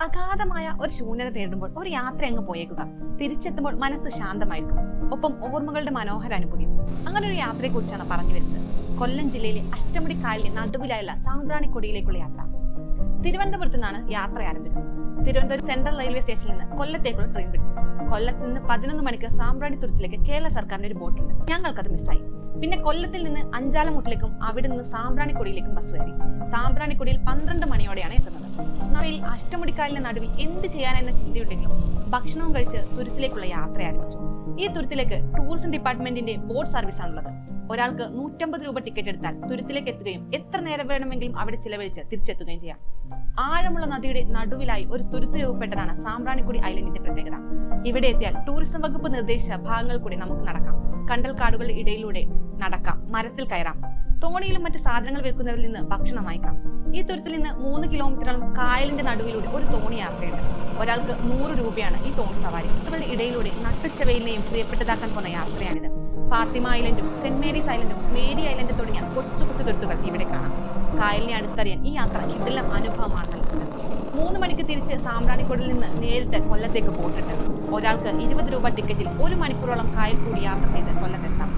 അഗാധമായ ഒരു ശൂന്യത നേരിടുമ്പോൾ ഒരു യാത്ര അങ്ങ് പോയേക്കുക. തിരിച്ചെത്തുമ്പോൾ മനസ്സ് ശാന്തമായിരിക്കും, ഒപ്പം ഓർമ്മകളുടെ മനോഹര അനുഭൂതി. അങ്ങനെ ഒരു യാത്രയെക്കുറിച്ചാണ് പറഞ്ഞു വരുന്നത്. കൊല്ലം ജില്ലയിലെ അഷ്ടമുടി കായലിന് നടുവിലായുള്ള സാമ്പ്രാണിക്കൊടിയിലേക്കുള്ള യാത്ര. തിരുവനന്തപുരത്ത് നിന്നാണ് യാത്ര ആരംഭിക്കുന്നത്. തിരുവനന്തപുരം സെൻട്രൽ റെയിൽവേ സ്റ്റേഷനിൽ നിന്ന് കൊല്ലത്തേക്കുള്ള ട്രെയിൻ പിടിച്ചു. കൊല്ലത്ത് നിന്ന് 11 മണിക്ക് സാമ്പ്രാണി തുരുത്തിലേക്ക് കേരള സർക്കാരിന്റെ ഒരു ബോട്ടുണ്ട്. ഞങ്ങൾക്കത് മിസ്സായി. പിന്നെ കൊല്ലത്തിൽ നിന്ന് അഞ്ചാലമുട്ടിലേക്കും അവിടെ നിന്ന് സാമ്പ്രാണിക്കൊടിയിലേക്കും ബസ് കയറി. സാമ്പ്രാണിക്കൊടിയിൽ 12 മണിയോടെയാണ് എത്തുന്നത്. നവയിൽ അഷ്ടമുടിക്കായലിന്റെ നടുവിൽ എന്ത് ചെയ്യാനെന്ന ചിന്തയുണ്ടെങ്കിലും ഭക്ഷണവും കഴിച്ച് തുരുത്തിലേക്കുള്ള യാത്ര ആരംഭിച്ചു. ഈ തുരുത്തിലേക്ക് ടൂറിസം ഡിപ്പാർട്ട്മെന്റിന്റെ ബോട്ട് സർവീസ് ആണുള്ളത്. ഒരാൾക്ക് 150 രൂപ ടിക്കറ്റ് എടുത്താൽ തുരുത്തിലേക്ക് എത്തുകയും എത്ര നേരം വേണമെങ്കിലും അവിടെ ചിലവഴിച്ച് തിരിച്ചെത്തുകയും ചെയ്യാം. ആഴമുള്ള നദിയുടെ നടുവിലായി ഒരു തുരുത്ത് രൂപപ്പെട്ടതാണ് സാമ്പ്രാണിക്കൊടി ഐലൻഡിന്റെ പ്രത്യേകത. ഇവിടെ എത്തിയാൽ ടൂറിസം വകുപ്പ് നിർദ്ദേശിച്ച ഭാഗങ്ങൾ കൂടി നമുക്ക് നടക്കാം. കണ്ടൽക്കാടുകളുടെ ഇടയിലൂടെ നടക്കാം, മരത്തിൽ കയറാം, തോണിയിലും മറ്റ് സാധനങ്ങൾ വിൽക്കുന്നവരിൽ നിന്ന് ഭക്ഷണം വാങ്ങിക്കാം. ഈ തുരുത്തിൽ നിന്ന് 3 കിലോമീറ്ററോളം കായലിന്റെ നടുവിലൂടെ ഒരു തോണി യാത്രയുണ്ട്. ഒരാൾക്ക് 100 രൂപയാണ് ഈ തോണി സവാരി. ഇവരുടെ ഇടയിലൂടെ നട്ടുച്ച വെയിലിനെയും പ്രിയപ്പെട്ടതാക്കാൻ പോകുന്ന യാത്രയാണിത്. ഫാത്തിമ ഐലൻഡും സെന്റ് മേരീസ് ഐലൻഡും മേരി ഐലൻഡ് തുടങ്ങിയ കൊച്ചു കൊച്ചു തുരുത്തുകൾ ഇവിടെ കാണാം. കായലിനെ അടുത്തറിയാൻ ഈ യാത്ര കിടിലം അനുഭവമാണ് നൽകുന്നത്. 3 മണിക്ക് തിരിച്ച് സാമ്പ്രാണിക്കൊടിയിൽ നിന്ന് നേരിട്ട് കൊല്ലത്തേക്ക് ബോട്ടുണ്ട്. ഒരാൾക്ക് 20 രൂപ ടിക്കറ്റിൽ 1 മണിക്കൂറോളം കായൽ കൂടി യാത്ര ചെയ്ത് കൊല്ലത്തെത്താം.